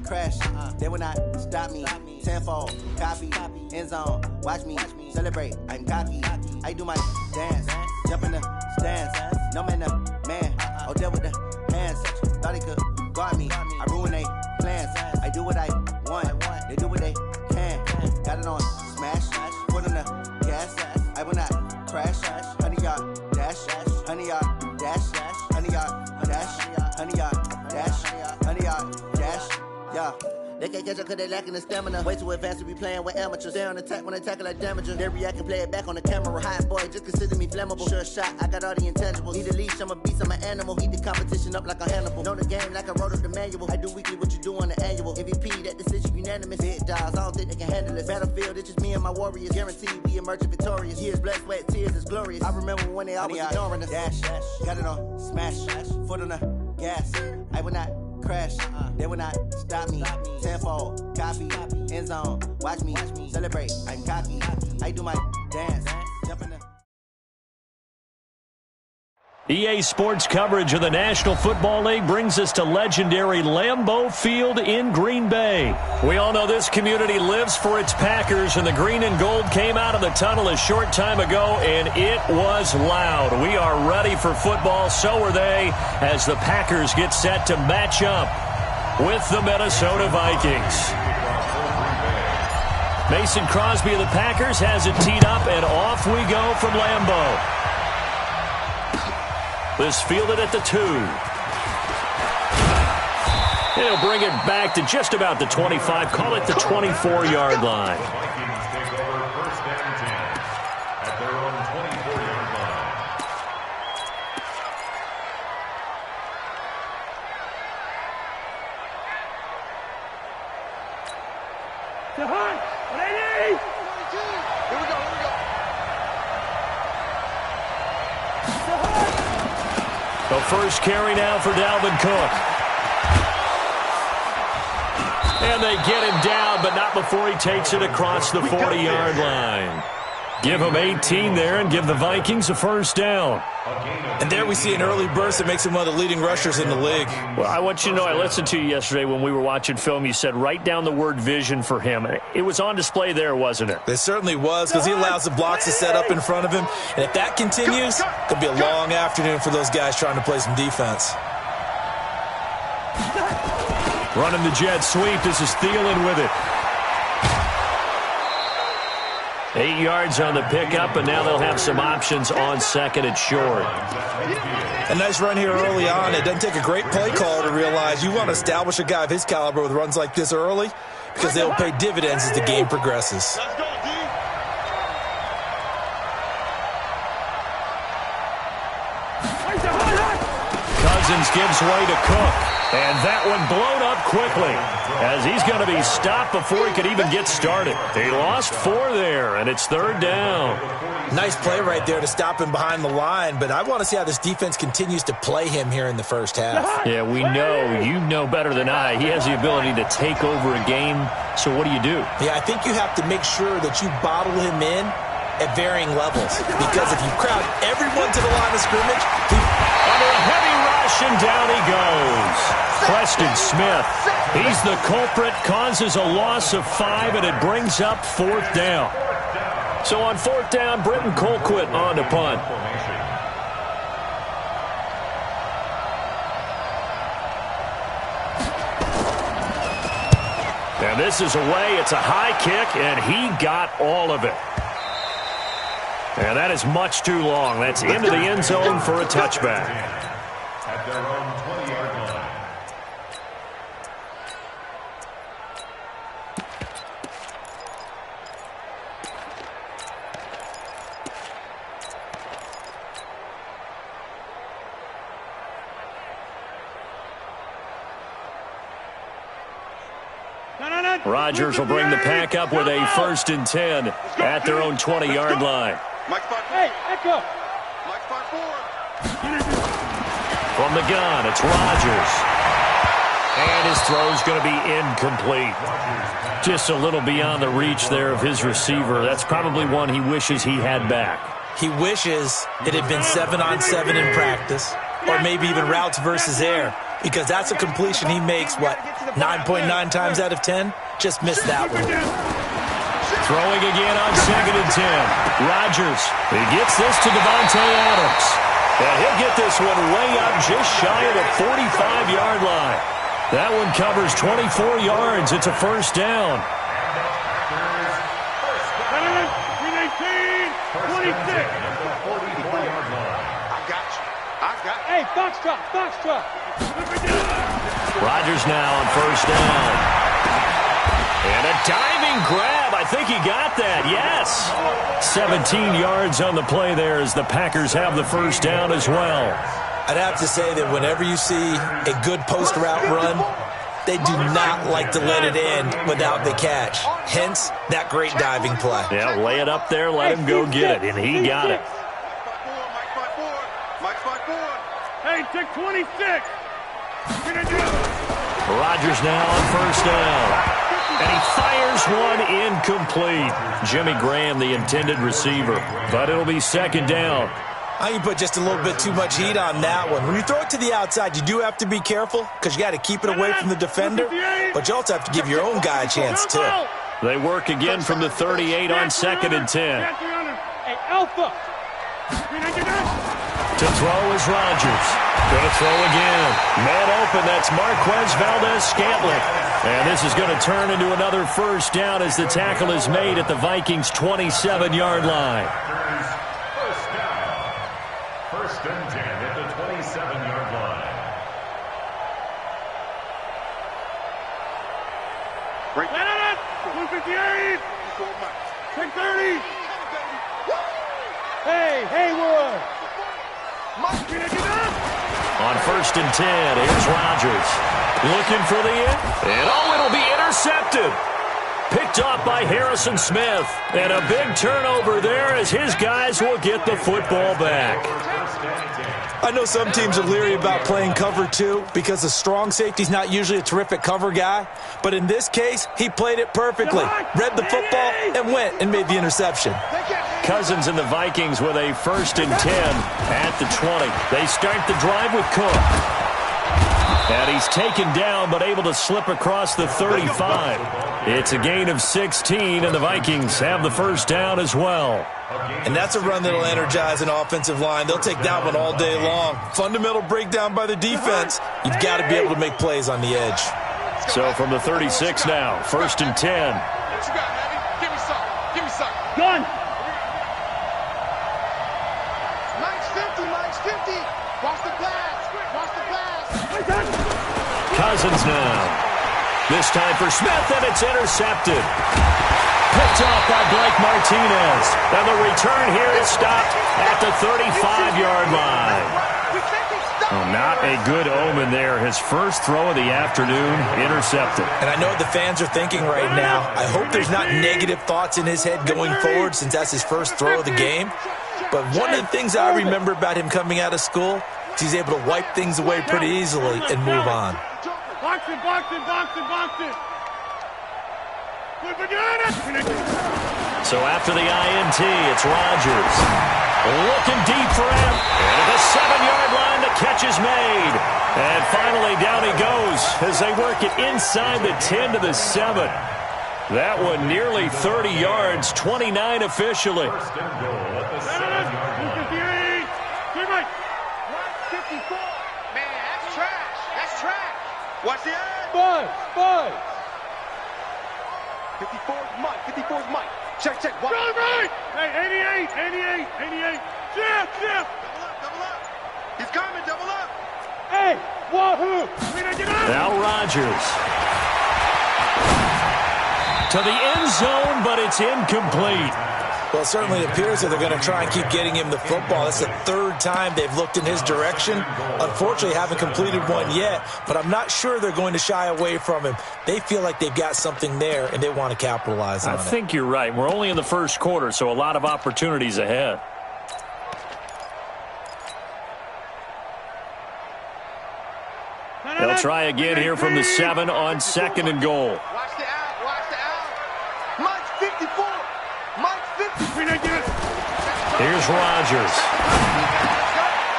crash, they will not stop me. Tenfold, copy, end zone, watch me celebrate. I'm cocky. I do my dance, jump in the stands. No man, oh, deal with the hands. Thought he could guard me. I ruin they plans. I do what I want. They do what they can. Got it on smash, foot on the gas. I will not crash. 100-yard dash, 100-yard dash, 100-yard dash, 100-yard dash, 100-yard dash. Yeah. They can't catch up cause they lacking the stamina. Way too advanced to be playing with amateurs. Stay on attack when they tackle like damager. They react and play it back on the camera. Hot boy, just consider me flammable. Sure shot, I got all the intangibles. Need a leash, I'm a beast, I'm an animal. Heat the competition up like a Hannibal. Know the game like I wrote up the manual. I do weekly what you do on the annual. MVP, that decision unanimous. Big dogs, I don't think they can handle it. Battlefield, it's just me and my warriors. Guaranteed we emerge victorious. Years, blood, sweat, tears, it's glorious. I remember when they always ignoring us. Dash, got it on smash, foot on the gas. I will not crash, they will not stop me. Tenfold, copy, end zone, watch me celebrate. I'm cocky, I do my dance, jump in the... EA Sports coverage of the National Football League brings us to legendary Lambeau Field in Green Bay. We all know this community lives for its Packers, and the green and gold came out of the tunnel a short time ago, and it was loud. We are ready for football, so are they, as the Packers get set to match up with the Minnesota Vikings. Mason Crosby of the Packers has it teed up, and off we go from Lambeau. This fielded at the 2. He'll bring it back to just about the 25. Call it the 24-yard line. The first carry now for Dalvin Cook. And they get him down, but not before he takes it across the 40-yard line. Give him 18 there and give the Vikings a first down. And there we see an early burst that makes him one of the leading rushers in the league. Well, I want you to know, I listened to you yesterday when we were watching film. You said write down the word vision for him. It was on display there, wasn't it? It certainly was, because he allows the blocks to set up in front of him. And if that continues, it'll be a long afternoon for those guys trying to play some defense. Running the jet sweep. This is Thielen with it. 8 yards on the pickup, and now they'll have some options on second and short. A nice run here early on. It doesn't take a great play caller to realize you want to establish a guy of his caliber with runs like this early, because they'll pay dividends as the game progresses. Cousins gives way to Cook. And that one blown up quickly as he's going to be stopped before he could even get started. He lost 4 there, and it's third down. Nice play right there to stop him behind the line, but I want to see how this defense continues to play him here in the first half. Yeah, we know, you know better than I, he has the ability to take over a game. So what do you do? Yeah, I think you have to make sure that you bottle him in at varying levels, because if you crowd everyone to the line of scrimmage, under a heavy rush, and down he goes. Preston Smith, he's the culprit, causes a loss of 5, and it brings up 4th down. So on 4th down, Britton Colquitt on to punt. And this is away. It's a high kick, and he got all of it. And that is much too long. That's into the end zone for a touchback. At their own 20-yard line. Rodgers will bring the pack up with a 1st and 10 at their own 20-yard line. Hey, echo. From the gun, it's Rodgers. And his throw's going to be incomplete. Just a little beyond the reach there of his receiver. That's probably one he wishes he had back. He wishes it had been 7-on-7 in practice, or maybe even routes versus air. because that's a completion he makes, 9.9 times out of 10? Just missed that one. Throwing again on 2nd and 10. Rodgers, he gets this to Davante Adams. And he'll get this one way up just shy of the 45-yard line. That one covers 24 yards. It's a first down. 26. Hey, Foxtrot. Rodgers now on first down. And a diving grab. I think he got that. Yes. 17 yards on the play there as the Packers have the first down as well. I'd have to say that whenever you see a good post route run, they do not like to let it end without the catch. Hence, that great diving play. Yeah, lay it up there, let him go get it, and he got it. Hey, take 26. Rodgers now on first down. And he fires one incomplete. Jimmy Graham, the intended receiver. But it'll be second down. I think you put just a little bit too much heat on that one. When you throw it to the outside, you do have to be careful because you got to keep it away from the defender. But you also have to give your own guy a chance, too. They work again from the 38 on 2nd and 10. Hey, Alpha. To throw is Rodgers. Going to throw again. Man open, that's Marquez Valdez-Scantling. And this is going to turn into another first down as the tackle is made at the Vikings' 27-yard line. First and 10 at the 27-yard line. Break. 158. 630. Hey, Haywood. On first and 10, here's Rodgers. Looking for the end. And it'll be intercepted. Picked off by Harrison Smith. And a big turnover there as his guys will get the football back. I know some teams are leery about playing cover 2 because the strong safety's not usually a terrific cover guy. But in this case, he played it perfectly. Read the football and went and made the interception. Cousins and the Vikings with a first and 10 at the 20. They start the drive with Cook. And he's taken down but able to slip across the 35. It's a gain of 16, and the Vikings have the first down as well. And that's a run that'll energize an offensive line. They'll take that one all day long. Fundamental breakdown by the defense. You've got to be able to make plays on the edge. So from the 36 now, first and 10. Gun. Cousins now. This time for Smith, and it's intercepted. Picked off by Blake Martinez. And the return here is stopped at the 35-yard line. Well, not a good omen there. His first throw of the afternoon intercepted. And I know what the fans are thinking right now. I hope there's not negative thoughts in his head going forward since that's his first throw of the game. But one of the things I remember about him coming out of school is he's able to wipe things away pretty easily and move on. Box it. So after the INT, it's Rodgers. Looking deep for him. And at the 7-yard line, the catch is made. And finally, down he goes as they work it inside the 10 to the 7. That one nearly 30 yards, 29 officially. First and goal at the 7-yard line. 54. Man, that's trash. That's trash. Watch the end. Buzz. 54 is Mike. 54 is Mike. Check. Watch. Right. Hey, 88. Jeff. Double up. He's coming. Double up. Hey, wahoo. Now Rodgers. To the end zone, but it's incomplete. Well, it certainly appears that they're going to try and keep getting him the football. It's the third time they've looked in his direction. Unfortunately, haven't completed one yet, but I'm not sure they're going to shy away from him. They feel like they've got something there, and they want to capitalize on it. I think you're right. We're only in the first quarter, so a lot of opportunities ahead. They'll try again here from the 7 on 2nd and goal. Watch the out. Mike's 54. Here's Rodgers.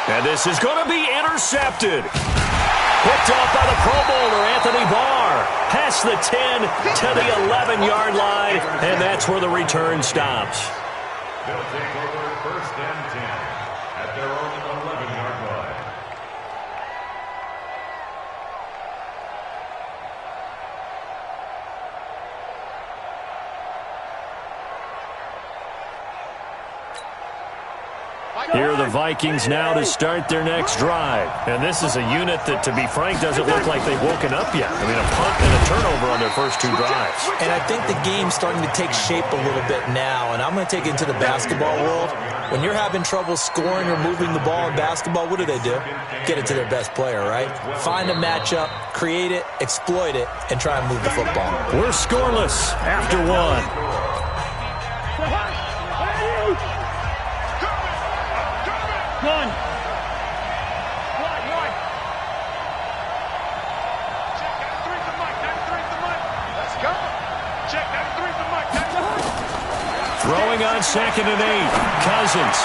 And this is going to be intercepted. Picked off by the Pro Bowler, Anthony Barr. Past the 10 to the 11-yard line, and that's where the return stops. They'll take over first and 10 at their own 11-yard line. Here are the Vikings now to start their next drive. And this is a unit that, to be frank, doesn't look like they've woken up yet. I mean, a punt and a turnover on their first two drives. And I think the game's starting to take shape a little bit now. And I'm going to take it into the basketball world. When you're having trouble scoring or moving the ball in basketball, what do? Get it to their best player, right? Find a matchup, create it, exploit it, and try and move the football. We're scoreless after one. One. Throwing on 2nd and 8. Cousins.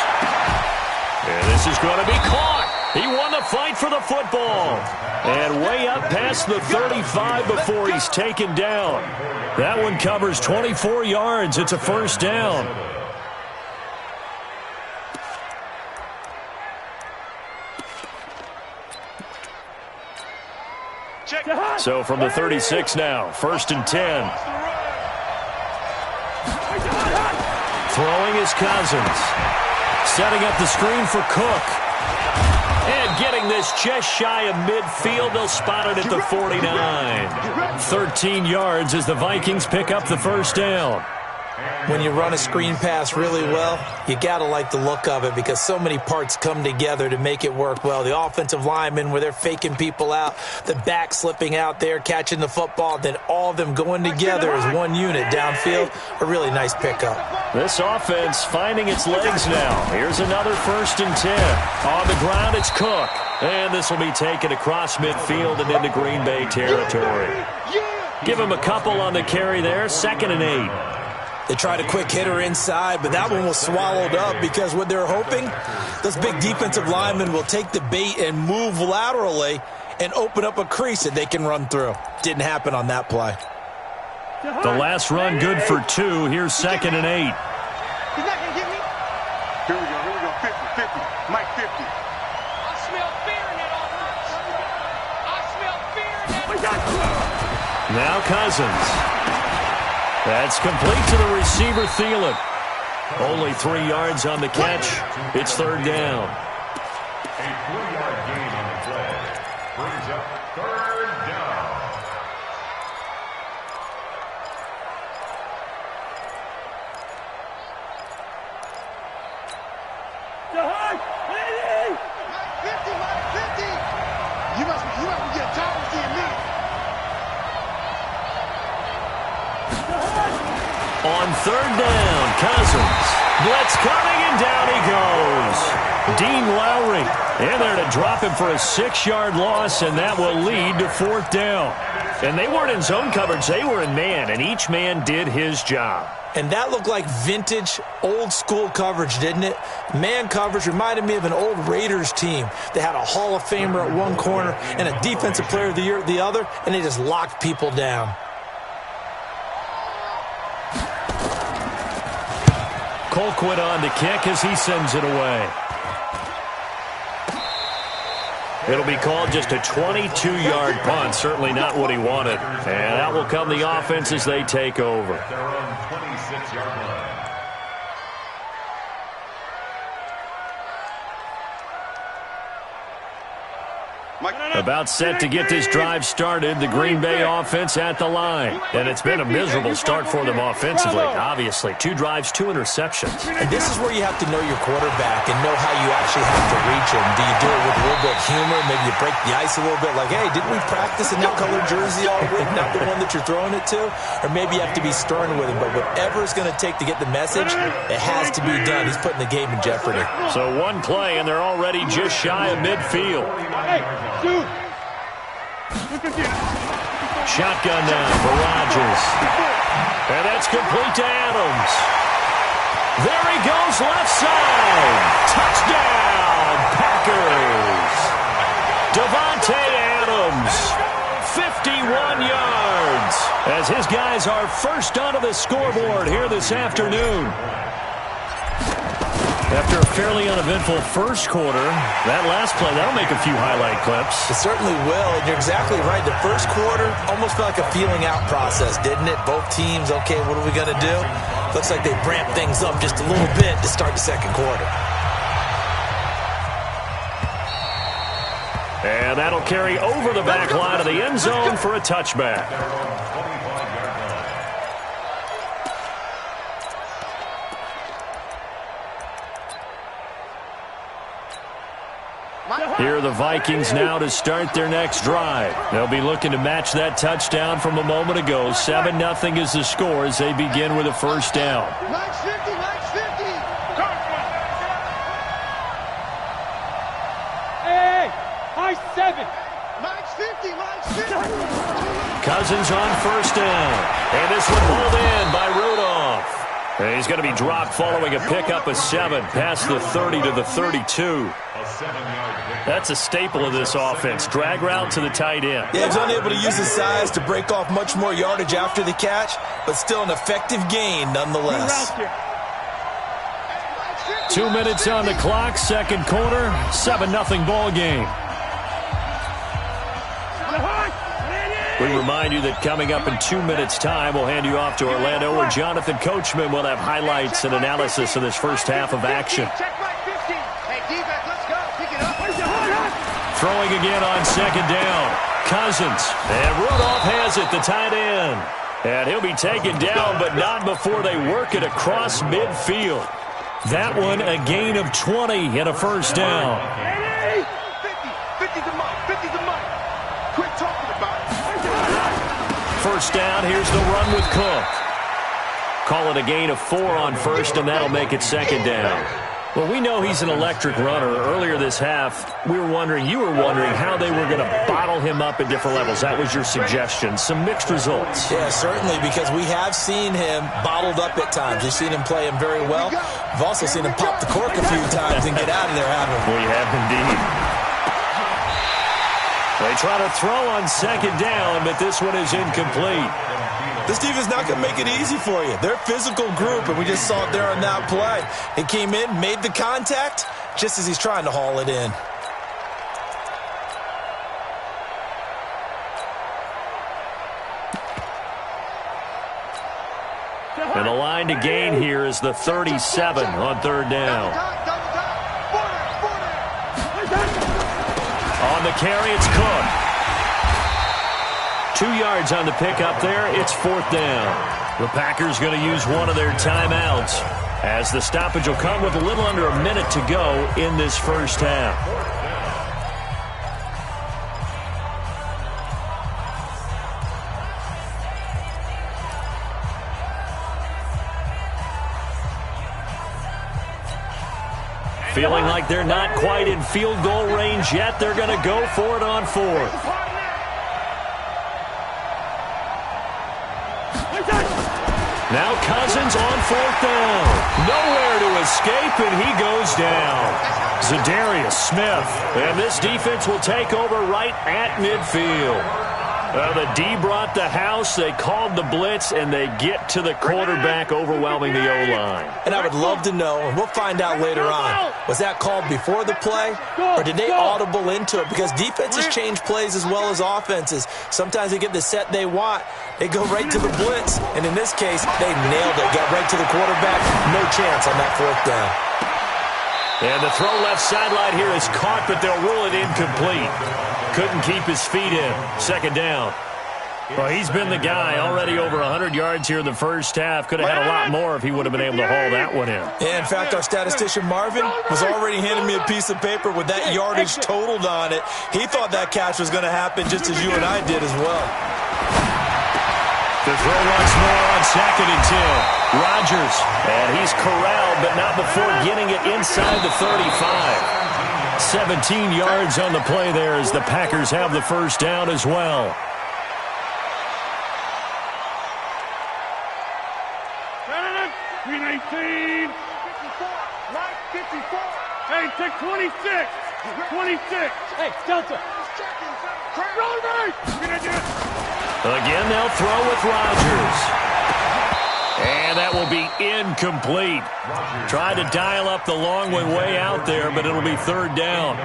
And this is going to be caught. He won the fight for the football. And way up past the 35 before he's taken down. That one covers 24 yards. It's a first down. So from the 36 now, 1st and 10. Throwing is Cousins. Setting up the screen for Cook. And getting this just shy of midfield. They'll spot it at the 49. 13 yards as the Vikings pick up the first down. When you run a screen pass really well, you got to like the look of it because so many parts come together to make it work well. The offensive linemen, where they're faking people out, the back slipping out there, catching the football, then all of them going together as one unit downfield. A really nice pickup. This offense finding its legs now. Here's another 1st and 10. On the ground, it's Cook. And this will be taken across midfield and into Green Bay territory. Give him a couple on the carry there. 2nd and 8. They tried a quick hitter inside, but that one was swallowed up because what they're hoping, those big defensive linemen will take the bait and move laterally and open up a crease that they can run through. Didn't happen on that play. The last run good for 2. Here's 2nd and 8. He's not going to get me. Here we go. 50. Mike 50. I smell fear in that offense. I smell fear in that. Now Cousins. That's complete to the receiver, Thielen. Only 3 yards on the catch. It's 3rd down. A 3-yard gain on the play brings up 3rd down. Mike 50. You must be getting tired of seeing me. On 3rd down, Cousins. Blitz coming, and down he goes. Dean Lowry in there to drop him for a 6-yard loss, and that will lead to 4th down. And they weren't in zone coverage. They were in man, and each man did his job. And that looked like vintage, old-school coverage, didn't it? Man coverage reminded me of an old Raiders team. They had a Hall of Famer at one corner and a Defensive Player of the Year at the other, and they just locked people down. Colquitt on to kick as he sends it away. It'll be called just a 22-yard punt. Certainly not what he wanted. And that will come the offense as they take over. They're on 26-yard line. About set to get this drive started, the Green Bay offense at the line. And it's been a miserable start for them offensively, obviously. 2 drives, 2 interceptions. And this is where you have to know your quarterback and know how you actually have to reach him. Do you do it with a little bit of humor? Maybe you break the ice a little bit like, hey, didn't we practice in that colored jersey all week, not the one that you're throwing it to? Or maybe you have to be stern with him. But whatever it's going to take to get the message, it has to be done. He's putting the game in jeopardy. So one play, and they're already just shy of midfield. Hey, dude. Shotgun now for Rodgers. And that's complete to Adams. There he goes, left side. Touchdown, Packers. Devontae Adams, 51 yards, as his guys are first onto the scoreboard here this afternoon. After a fairly uneventful first quarter, that last play, that'll make a few highlight clips. It certainly will, and you're exactly right. The first quarter almost felt like a feeling out process, didn't it? Both teams, okay, what are we going to do? Looks like they ramped things up just a little bit to start the second quarter. And that'll carry over the back line of the end zone for a touchback. Here are the Vikings now to start their next drive. They'll be looking to match that touchdown from a moment ago. 7-0 is the score as they begin with a first down. Max 50, Max 50. Hey, high 7. Max 50, Max 50. Cousins on first down. And this one pulled in by Rudolph. And he's going to be dropped following a pickup of 7 past the 30 to the 32. That's a staple of this offense. Drag route to the tight end. Yeah, he's unable to use his size to break off much more yardage after the catch, but still an effective gain nonetheless. 2 minutes on the clock, second quarter, 7-0 ball game. We remind you that coming up in 2 minutes' time, we'll hand you off to Orlando, where Jonathan Coachman will have highlights and analysis of this first half of action. Throwing again on second down. Cousins. And Rudolph has it, the tight end. And he'll be taken down, but not before they work it across midfield. That one, a gain of 20 and a first down. 50's the money, 50's the money. Quit talking about it. First down, here's the run with Cook. Call it a gain of 4 on first, and that'll make it second down. Well, we know he's an electric runner. Earlier this half, you were wondering how they were going to bottle him up at different levels. That was your suggestion. Some mixed results. Yeah, certainly, because we have seen him bottled up at times. We've seen him play him very well. We've also seen him pop the cork a few times and get out of there, haven't we? We have indeed. They try to throw on second down, but this one is incomplete. This defense is not going to make it easy for you. They're a physical group, and we just saw it there on that play. He came in, made the contact, just as he's trying to haul it in. And the line to gain here is the 37 on third down. On the carry, it's Cook. 2 yards on the pickup there. It's fourth down. The Packers going to use one of their timeouts as the stoppage will come with a little under a minute to go in this first half. Feeling like they're not quite in field goal range yet. They're going to go for it on fourth. Now Cousins on fourth down. Nowhere to escape, and he goes down. Zadarius Smith. And this defense will take over right at midfield. The D brought the house. They called the blitz, and they get to the quarterback, overwhelming the O-line. And I would love to know, and we'll find out later on, was that called before the play, or did they audible into it? Because defenses change plays as well as offenses. Sometimes they get the set they want. They go right to the blitz, and in this case, they nailed it. Got right to the quarterback. No chance on that fourth down. And the throw left sideline here is caught, but they'll rule it incomplete. Couldn't keep his feet in. Second down. Well, he's been the guy already over 100 yards here in the first half. Could have had a lot more if he would have been able to haul that one in. Yeah, in fact, our statistician Marvin was already handing me a piece of paper with that yardage totaled on it. He thought that catch was going to happen just as you and I did as well. The throw once more on second and 10. Rodgers, and he's corralled, but not before getting it inside the 35. 17 yards on the play there as the Packers have the first down as well. Green 18. 54. Right, 54. Hey, take 26. 26. Hey, Delta. Again, they'll throw with Rodgers. And that will be incomplete. Tried to dial up the long way out there, but it'll be third down.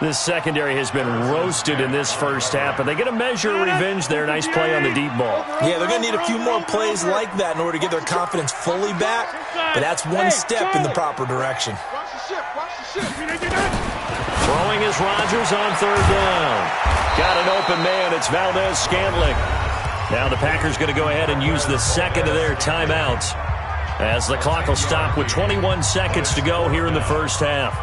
This secondary has been roasted in this first half, but they get a measure of revenge there. Nice play on the deep ball. Yeah, they're going to need a few more plays like that in order to get their confidence fully back, but that's one step in the proper direction. Throwing is Rodgers on third down. Got an open man. It's Valdez-Scantling. Now the Packers going to go ahead and use the second of their timeouts as the clock will stop with 21 seconds to go here in the first half.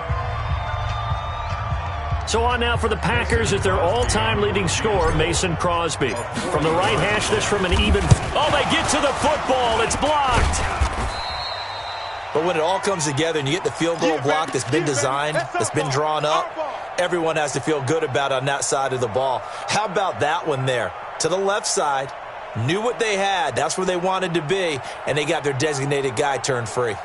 So on now for the Packers at their all-time leading scorer, Mason Crosby. From the right hash, this from an even... Oh, they get to the football. It's blocked. But when it all comes together and you get the field goal block that's been designed, that's been drawn up, everyone has to feel good about it on that side of the ball. How about that one there? To the left side, knew what they had. That's where they wanted to be, and they got their designated guy turned free.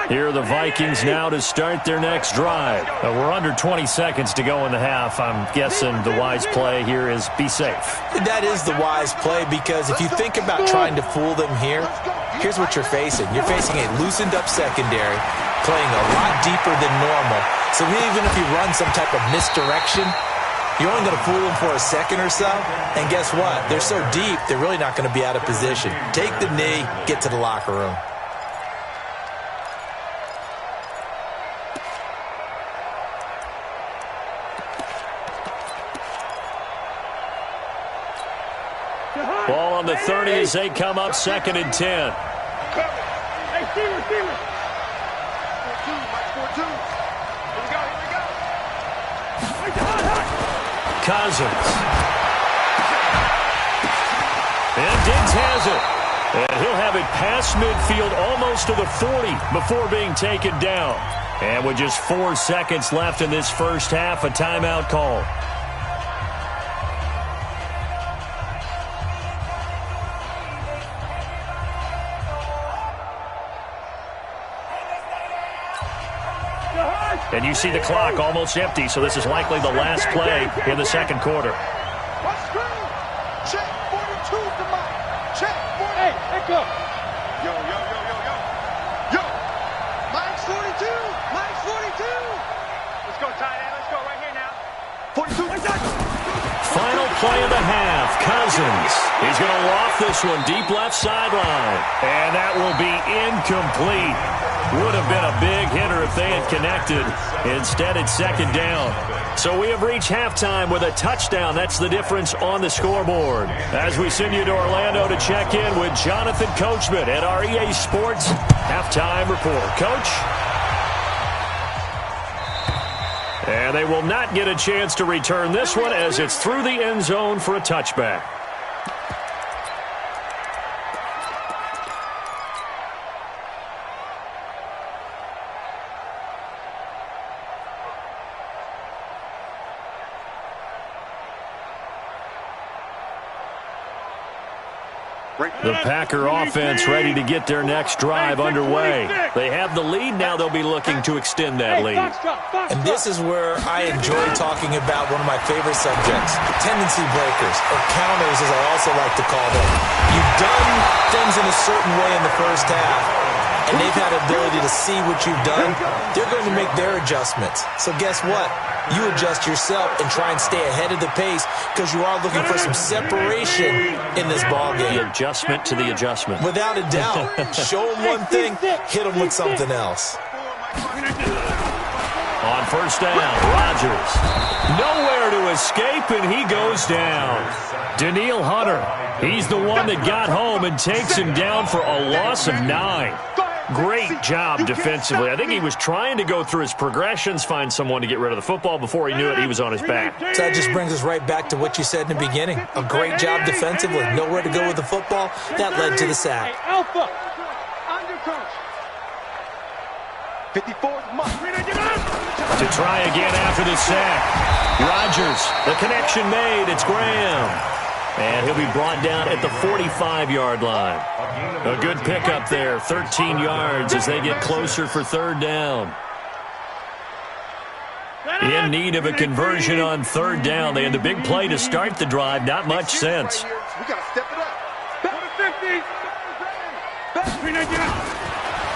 Here are the Vikings now to start their next drive. We're under 20 seconds to go in the half. I'm guessing the wise play here is be safe. That is the wise play, because if you think about trying to fool them here, here's what you're facing. You're facing a loosened up secondary, playing a lot deeper than normal. So even if you run some type of misdirection, you're only going to fool them for a second or so. And guess what? They're so deep, they're really not going to be out of position. Take the knee, get to the locker room. Ball on the 30 as they come up 2nd and 10. Cousins. And Diggs has it. And he'll have it past midfield almost to the 40 before being taken down. And with just 4 seconds left in this first half, a timeout call. And you see the clock almost empty, so this is likely the last play in the second quarter. Check 42 to Mike. Check 40. Hey, let's go. Yo. Yo. Mike's 42. Mike's 42. Let's go, tight end. Let's go right here now. 42. Final play of the half. Cousins. He's going to loft this one deep left sideline. And that will be incomplete. Would have been a big hitter if they had connected. Instead, it's second down. So we have reached halftime with a touchdown. That's the difference on the scoreboard. As we send you to Orlando to check in with Jonathan Coachman at our EA Sports Halftime Report. Coach? And they will not get a chance to return this one as it's through the end zone for a touchback. The Packer offense ready to get their next drive underway. They have the lead. Now they'll be looking to extend that lead. And this is where I enjoy talking about one of my favorite subjects, tendency breakers, or counters as I also like to call them. You've done things in a certain way in the first half, and they've had the ability to see what you've done. They're going to make their adjustments. So guess what? You adjust yourself and try and stay ahead of the pace because you are looking for some separation in this ballgame. The adjustment to the adjustment. Without a doubt. Show them one thing, hit them with something else. On first down, Rodgers. Nowhere to escape, and he goes down. Danielle Hunter, he's the one that got home and takes him down for a loss of 9. Great job defensively. I think he was trying to go through his progressions, find someone to get rid of the football. Before he knew it, he was on his back. So that just brings us right back to what you said in the beginning. A great job defensively. Nowhere to go with the football. That led to the sack. Alpha. Under coach. 54th month. To try again after the sack. Rodgers, the connection made. It's Graham. And he'll be brought down at the 45-yard line. A good pickup there, 13 yards as they get closer for third down. In need of a conversion on third down. They had the big play to start the drive. Not much sense. We got to step it up.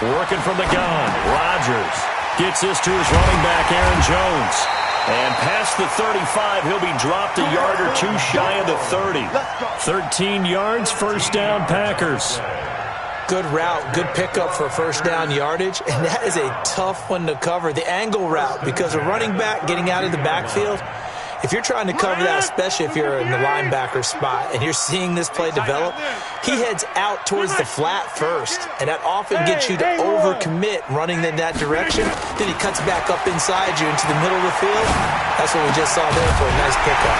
Working from the gun. Rodgers gets this to his running back, Aaron Jones. And past the 35, he'll be dropped a yard or two shy of the 30. 13 yards, first down, Packers. Good route, good pickup for first down yardage, and that is a tough one to cover. The angle route, because a running back getting out of the backfield, if you're trying to cover that, especially if you're in the linebacker spot and you're seeing this play develop, he heads out towards the flat first, and that often gets you to overcommit running in that direction. Then he cuts back up inside you into the middle of the field. That's what we just saw there for a nice pickup.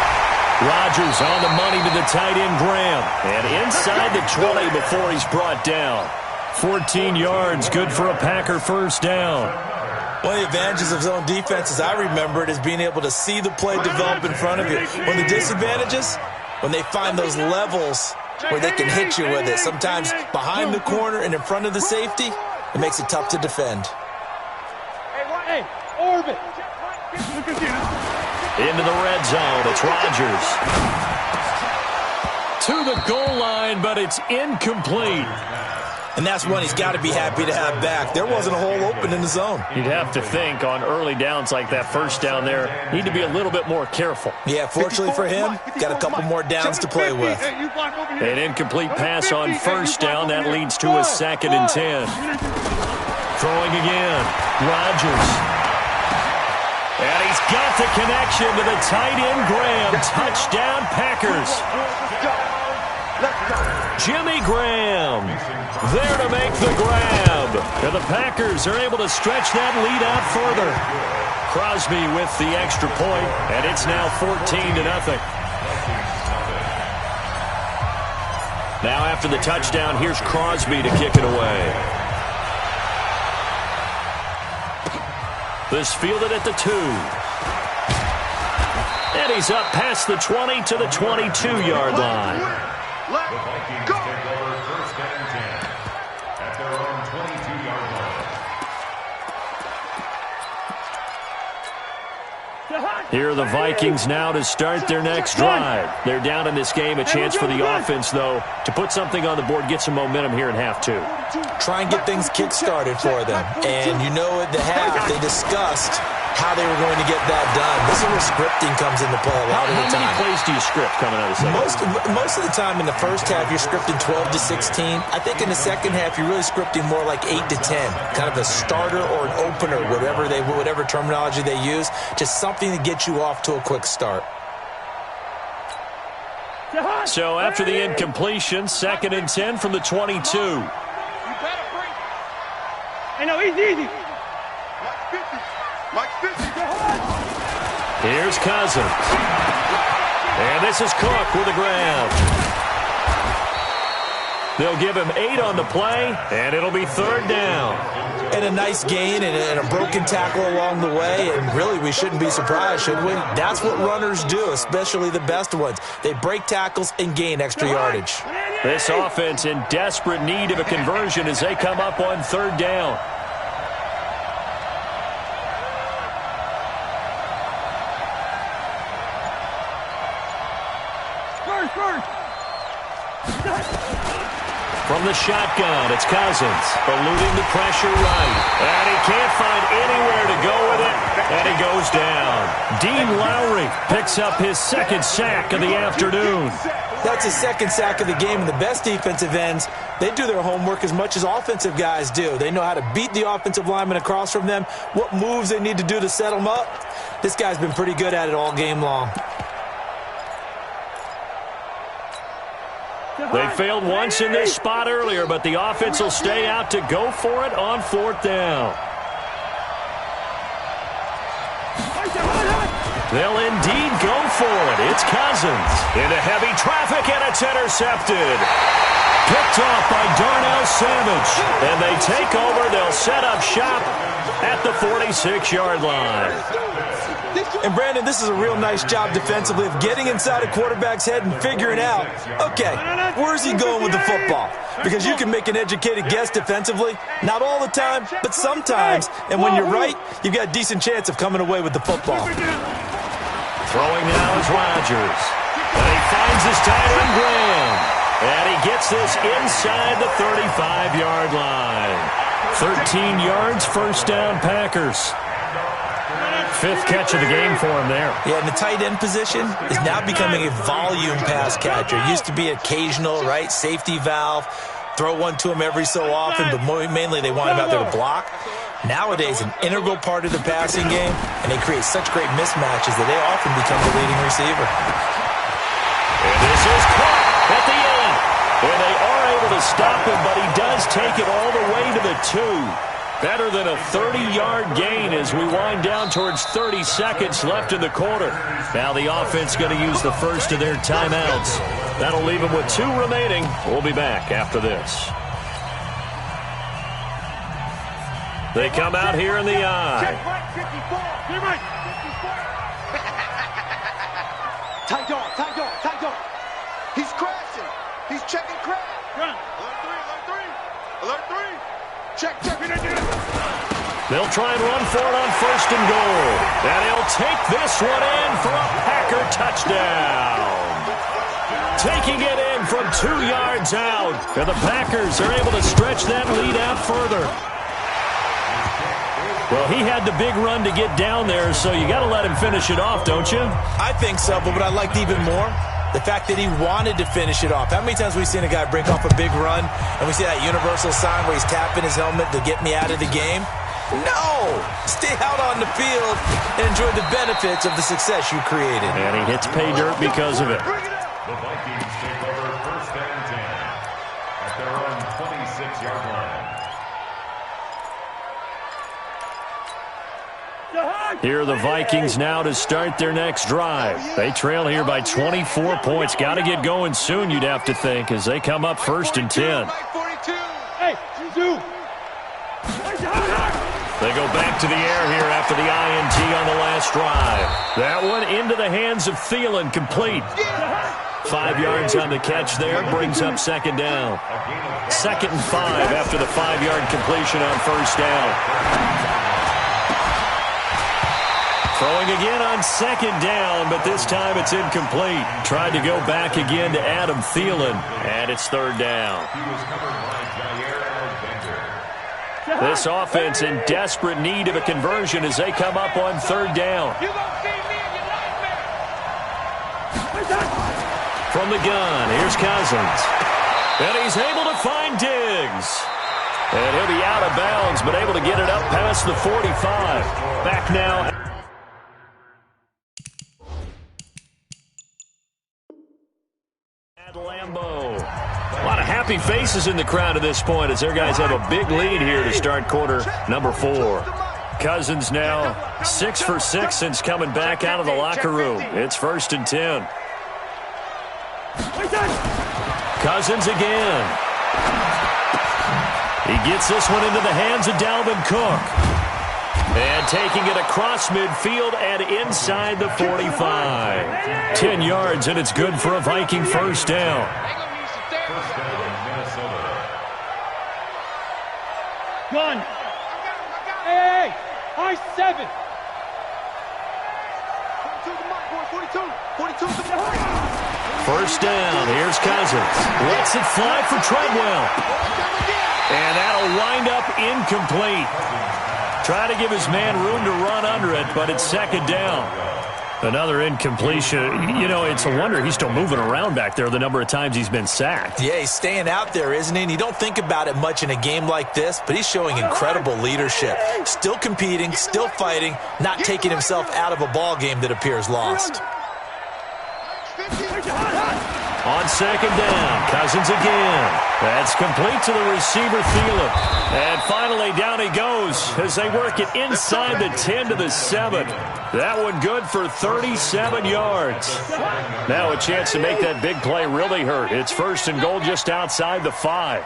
Rodgers on the money to the tight end, Graham. And inside the 20 before he's brought down. 14 yards, good for a Packer first down. One of the advantages of zone defense, as I remember it, is being able to see the play develop in front of you. One of the disadvantages, when they find those levels where they can hit you with it. Sometimes behind the corner and in front of the safety, it makes it tough to defend. Hey, orbit. Into the red zone, it's Rodgers. To the goal line, but it's incomplete. And that's one he's got to be happy to have back. There wasn't a hole open in the zone. You'd have to think on early downs like that first down there, need to be a little bit more careful. Yeah, fortunately for him, got a couple more downs to play with. An incomplete pass on first down. That leads to a 2nd and 10. Throwing again. Rodgers. And he's got the connection to the tight end, Graham. Touchdown, Packers. Jimmy Graham there to make the grab. And the Packers are able to stretch that lead out further. Crosby with the extra point, and it's now 14-0. Now after the touchdown, here's Crosby to kick it away. This fielded at the 2. And he's up past the 20 to the 22-yard line. The Vikings take over first and 10 at their own 22-yard line. Here are the Vikings now to start their next drive. They're down in this game. A chance for the offense, though, to put something on the board, get some momentum here in half 2. Try and get things kick-started for them. And you know at the half, they discussed how they were going to get that done. This is where scripting comes into play a lot of the time. How many plays do you script coming out of the second? Most of the time in the first half, you're scripting 12 to 16. I think in the second half, you're really scripting more like 8 to 10. Kind of a starter or an opener, whatever terminology they use. Just something to get you off to a quick start. So after the incompletion, 2nd and 10 from the 22. Hey, no, easy. Mike 50. Here's Cousins. And this is Cook with a grab. They'll give him 8 on the play, and it'll be 3rd down. And a nice gain and a broken tackle along the way, and really we shouldn't be surprised, should we? That's what runners do, especially the best ones. They break tackles and gain extra yardage. This offense in desperate need of a conversion as they come up on 3rd down. From the shotgun, it's Cousins, eluding the pressure right. And he can't find anywhere to go with it, and he goes down. Dean Lowry picks up his 2nd sack of the afternoon. That's his 2nd sack of the game, and the best defensive ends, they do their homework as much as offensive guys do. They know how to beat the offensive lineman across from them, what moves they need to do to set them up. This guy's been pretty good at it all game long. They failed once in this spot earlier, but the offense will stay out to go for it on 4th down. They'll indeed go for it. It's Cousins into heavy traffic, and it's intercepted. Picked off by Darnell Savage. And they take over. They'll set up shop at the 46-yard line. And, Brandon, this is a real nice job defensively of getting inside a quarterback's head and figuring out, okay, where's he going with the football? Because you can make an educated guess defensively. Not all the time, but sometimes. And when you're right, you've got a decent chance of coming away with the football. Throwing now is Rodgers. And he finds his tight end, Graham. And he gets this inside the 35-yard line. 13 yards, first down, Packers. Fifth catch of the game for him there. Yeah, and the tight end position is now becoming a volume pass catcher. It used to be occasional, right, safety valve, throw one to him every so often, but mainly they want him out there to block. Nowadays, an integral part of the passing game, and they create such great mismatches that they often become the leading receiver. And this is caught at the end. And they are able to stop him, but he does take it all the way to the 2. Better than a 30-yard gain as we wind down towards 30 seconds left in the quarter. Now the offense going to use the first of their timeouts. That'll leave them with 2 remaining. We'll be back after this. They come out here in the eye. Tight dog. He's crashing. He's checking crash. Run. Alert 3. Check. They'll try and run for it on first and goal. And he'll take this one in for a Packer touchdown. Taking it in from 2 yards out. And the Packers are able to stretch that lead out further. Well, he had the big run to get down there, so you got to let him finish it off, don't you? I think so, but what I liked even more, the fact that he wanted to finish it off. How many times have we seen a guy break off a big run, and we see that universal sign where he's tapping his helmet to get me out of the game? No! Stay out on the field and enjoy the benefits of the success you created. And he hits pay dirt because of it. The Vikings take over first and 10 at their own 26-yard line. Here are the Vikings now to start their next drive. They trail here by 24 points. Got to get going soon, you'd have to think, as they come up first and 10. They go back to the air here after the INT on the last drive. That one into the hands of Thielen, complete. 5 yards on the catch there, brings up second down. 2nd and 5 after the 5-yard completion on first down. Throwing again on second down, but this time it's incomplete. Tried to go back again to Adam Thielen, and it's third down. He was covered by Jair Alexander. This offense in desperate need of a conversion as they come up on third down. From the gun, here's Cousins. And he's able to find Diggs. And he'll be out of bounds, but able to get it up past the 45. Back now. Lambeau. A lot of happy faces in the crowd at this point as their guys have a big lead here to start quarter number 4. Cousins now 6 for 6 since coming back out of the locker room. It's first and 10. Cousins again. He gets this one into the hands of Dalvin Cook. And taking it across midfield and inside the 45. 10 yards, and it's good for a Viking first down. First down, Minnesota. Gun. Hey, high 7. 42. First down, here's Cousins. Lets it fly for Treadwell. And that'll wind up incomplete. Try to give his man room to run under it, but it's second down. Another incompletion. You know, it's a wonder he's still moving around back there the number of times he's been sacked. Yeah, he's staying out there, isn't he? And you don't think about it much in a game like this, but he's showing incredible leadership. Still competing, still fighting, not taking himself out of a ball game that appears lost. On second down, Cousins again. That's complete to the receiver, Thielen. And finally, down he goes as they work it inside the 10 to the 7. That one good for 37 yards. Now a chance to make that big play really hurt. It's first and goal just outside the 5.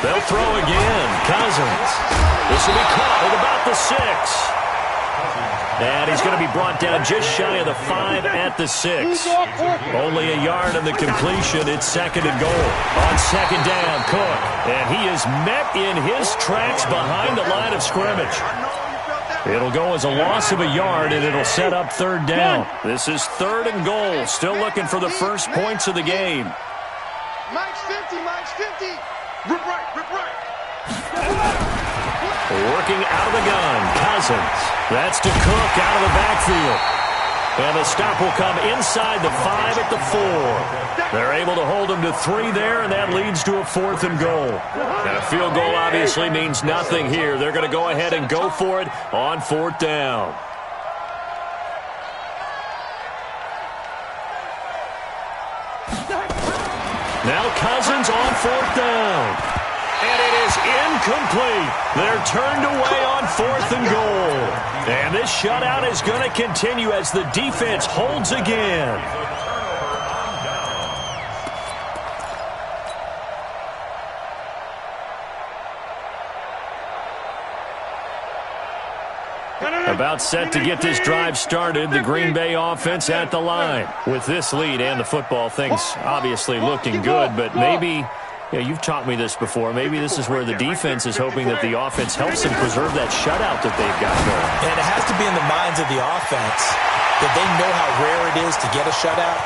They'll throw again. Cousins. This will be caught at about the 6. And he's going to be brought down just shy of the 5 at the 6. Only a yard in the completion. It's 2nd and goal. On 2nd down, Cook. And he is met in his tracks behind the line of scrimmage. It'll go as a loss of a yard, and it'll set up 3rd down. This is 3rd and goal. Still looking for the first points of the game. Mike's 50, Mike's 50. Rip right, rip right. Working out of the gun, Cousins. That's to Cook out of the backfield. And the stop will come inside the 5 at the 4. They're able to hold him to 3 there, and that leads to a 4th and goal. And a field goal obviously means nothing here. They're going to go ahead and go for it on 4th down. Now Cousins on 4th down. And it is incomplete. They're turned away on 4th and goal. And this shutout is going to continue as the defense holds again. About set to get this drive started, the Green Bay offense at the line. With this lead and the football, things obviously looking good, but maybe... Yeah, you've taught me this before. Maybe this is where the defense is hoping that the offense helps them preserve that shutout that they've got going. And it has to be in the minds of the offense that they know how rare it is to get a shutout.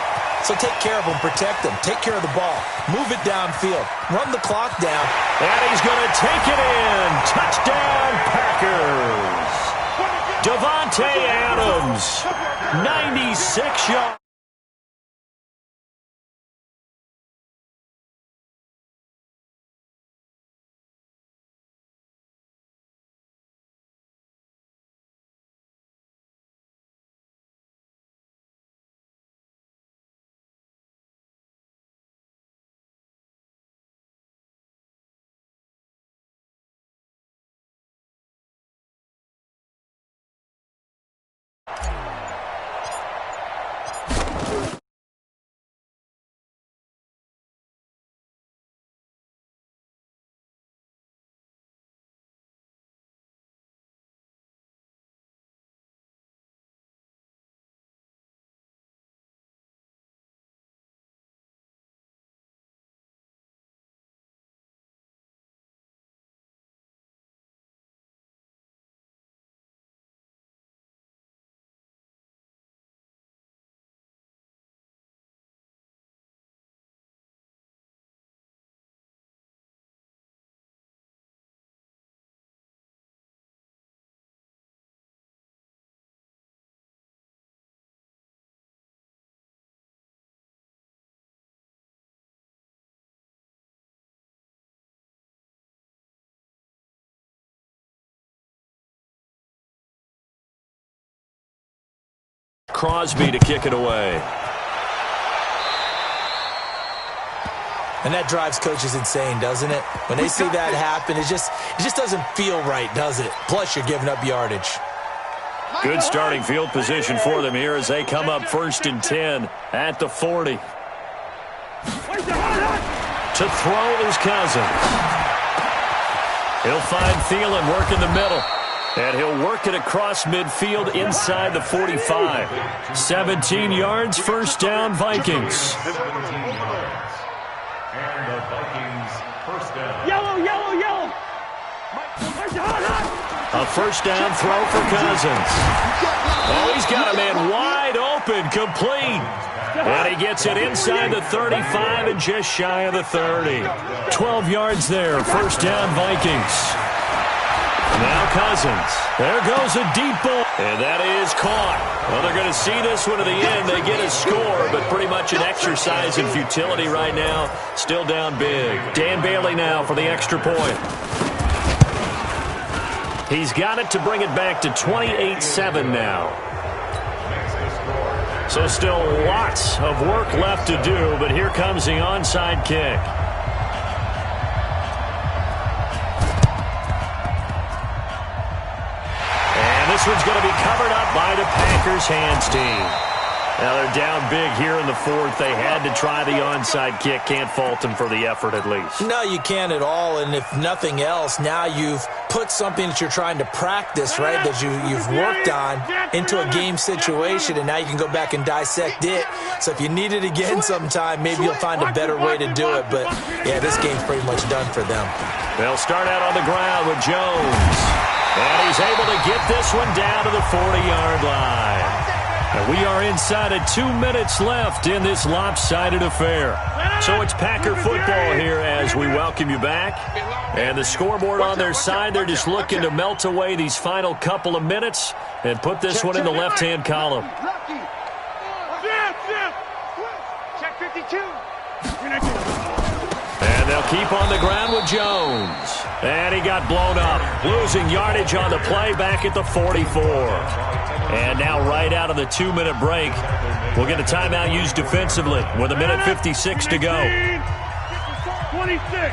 So take care of them, protect them, take care of the ball, move it downfield, run the clock down. And he's going to take it in. Touchdown, Packers. Davante Adams, 96 yards. Crosby to kick it away. And that drives coaches insane, doesn't it? When they see that happen, it just doesn't feel right, does it? Plus, you're giving up yardage. Good starting field position for them here as they come up 1st and 10 at the 40. To throw is Cousins. He'll find Thielen work in the middle. And he'll work it across midfield inside the 45. 17 yards, 1st down, Vikings. And the Vikings, 1st down. Yellow, yellow, yellow. A 1st down throw for Cousins. Oh, he's got a man wide open, complete. And he gets it inside the 35 and just shy of the 30. 12 yards there, 1st down, Vikings. Now Cousins. There goes a deep ball. And that is caught. Well, they're going to see this one to the end. They get a score, but pretty much an exercise in futility right now. Still down big. Dan Bailey now for the extra point. He's got it to bring it back to 28-7 now. So still lots of work left to do, but here comes the onside kick. This one's going to be covered up by the Packers hands team. Now they're down big here in the fourth. They had to try the onside kick. Can't fault them for the effort at least. No, you can't at all. And if nothing else, now you've put something that you're trying to practice, right, that you've worked on into a game situation, and now you can go back and dissect it. So if you need it again sometime, maybe you'll find a better way to do it. But, yeah, this game's pretty much done for them. They'll start out on the ground with Jones. And he's able to get this one down to the 40-yard line. And we are inside of 2 minutes left in this lopsided affair. So it's Packer football here as we welcome you back. And the scoreboard on their side, they're just looking to melt away these final couple of minutes and put this one in the left-hand column. Check 52. And they'll keep on the ground with Jones. And he got blown up, losing yardage on the play back at the 44. And now right out of the 2-minute break, we'll get a timeout used defensively with 1:56 to go. 26. Here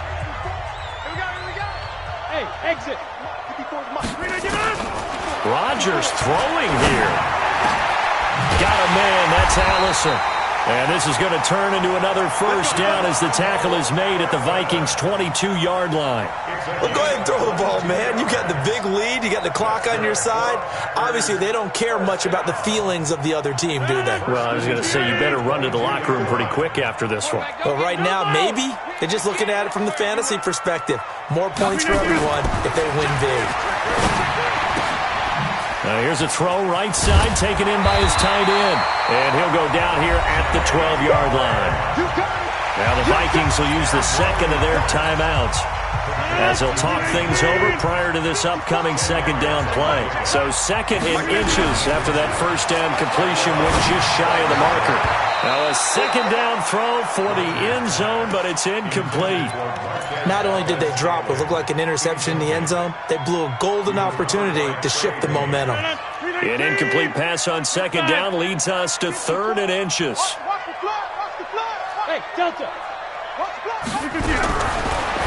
we go. Hey, exit. Rodgers throwing here. Got a man, that's Allison. And this is going to turn into another first down as the tackle is made at the Vikings' 22-yard line. Well, go ahead and throw the ball, man. You got the big lead. You got the clock on your side. Obviously, they don't care much about the feelings of the other team, do they? Well, I was going to say you better run to the locker room pretty quick after this one. Well, right now, maybe. They're just looking at it from the fantasy perspective. More points for everyone if they win big. Now here's a throw right side taken in by his tight end. And he'll go down here at the 12-yard line. Now the Vikings will use the second of their timeouts as they'll talk things over prior to this upcoming second down play. So second in inches after that first down completion went just shy of the marker. Now a second down throw for the end zone, but it's incomplete. Not only did they drop what looked like an interception in the end zone, they blew a golden opportunity to shift the momentum. An incomplete pass on second down leads us to third and inches. Hey, Delta.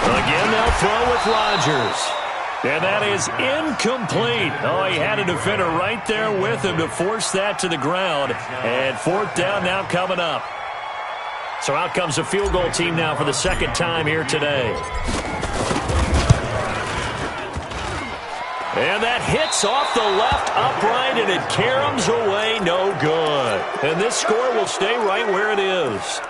Again, they'll throw with Rodgers. And that is incomplete. Oh, he had a defender right there with him to force that to the ground. And fourth down now coming up. So out comes a field goal team now for the second time here today. And that hits off the left upright, and it caroms away, no good. And this score will stay right where it is.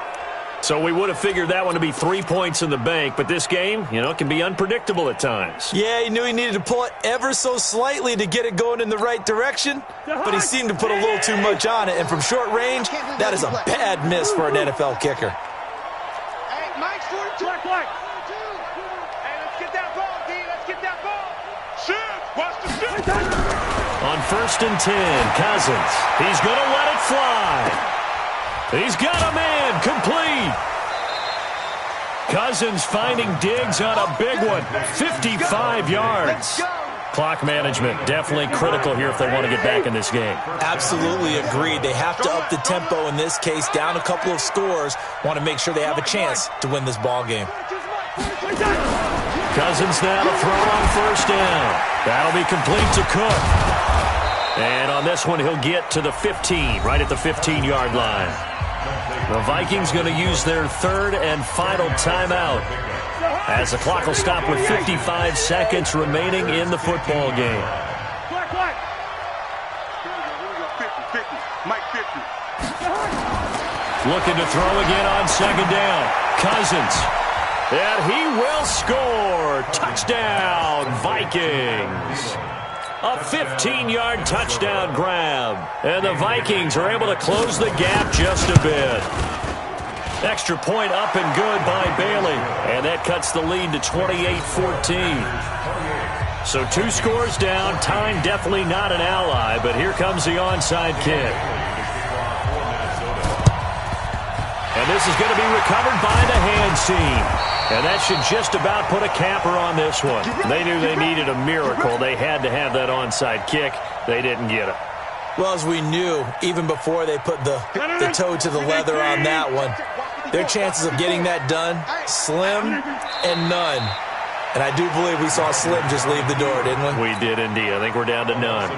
So we would have figured that one to be 3 points in the bank, but this game, you know, it can be unpredictable at times. Yeah, he knew he needed to pull it ever so slightly to get it going in the right direction, but he seemed to put a little too much on it, and from short range, that is a bad miss for an NFL kicker. Hey, Mike's 42. Black. Hey, let's get that ball, D. Let's get that ball. Shoot. Watch the shoot. On 1st and 10, Cousins. He's going to let it fly. He's got a man, complete. Cousins finding Diggs on a big one, 55 yards. Clock management definitely critical here if they want to get back in this game. Absolutely agreed. They have to up the tempo in this case, down a couple of scores, want to make sure they have a chance to win this ball game. Cousins now to throw on 1st down. That'll be complete to Cook. And on this one, he'll get to the 15, right at the 15-yard line. The Vikings going to use their third and final timeout as the clock will stop with 55 seconds remaining in the football game. Looking to throw again on second down. Cousins. And he will score. Touchdown, Vikings. A 15-yard touchdown grab. And the Vikings are able to close the gap just a bit. Extra point up and good by Bailey. And that cuts the lead to 28-14. So 2 scores down. Time definitely not an ally, but here comes the onside kick. And this is going to be recovered by the hands team. And that should just about put a capper on this one. They knew they needed a miracle. They had to have that onside kick. They didn't get it. Well, as we knew, even before they put the toe to the leather on that one, their chances of getting that done, slim and none. And I do believe we saw Slim just leave the door, didn't we? We did indeed. I think we're down to none.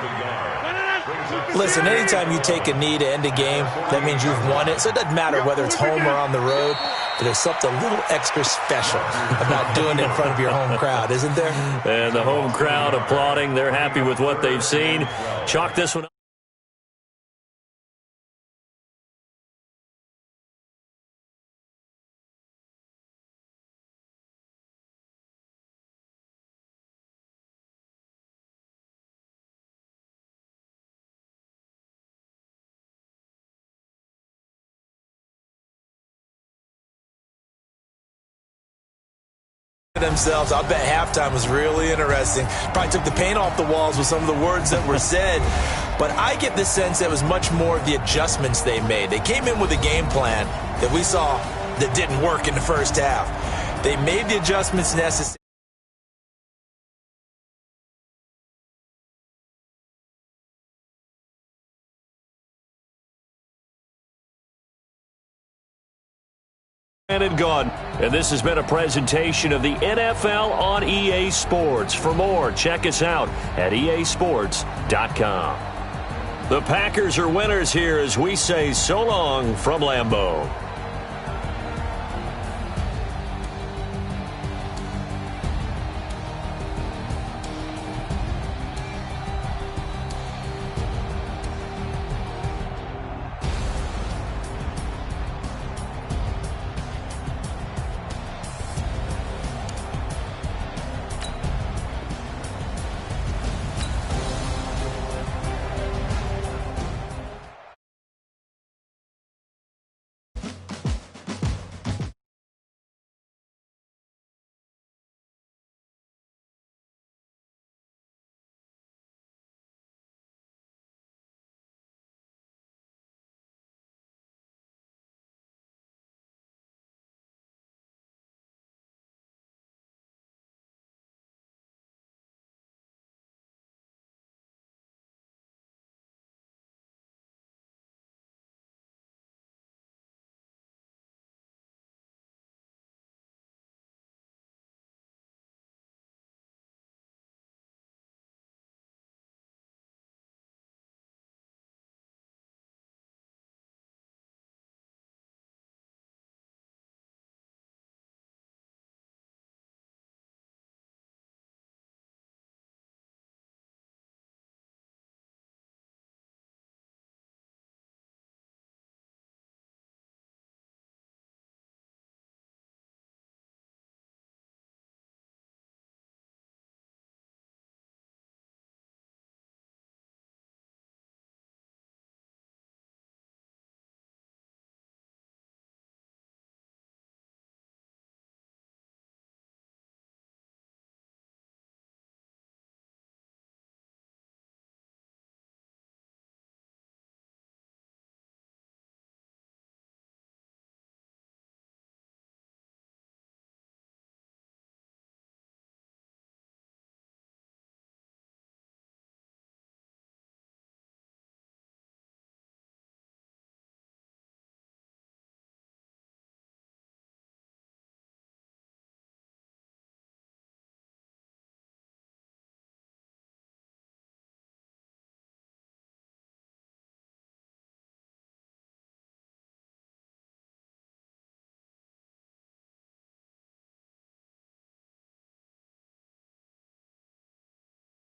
Listen, anytime you take a knee to end a game, that means you've won it. So it doesn't matter whether it's home or on the road, but there's something a little extra special about doing it in front of your home crowd, isn't there? And the home crowd applauding. They're happy with what they've seen. Chalk this one up. Themselves. I bet halftime was really interesting. Probably took the paint off the walls with some of the words that were said. But I get the sense that it was much more of the adjustments they made. They came in with a game plan that we saw that didn't work in the first half. They made the adjustments necessary. And gone. And this has been a presentation of the NFL on EA Sports. For more, check us out at easports.com. The Packers are winners here as we say so long from Lambeau.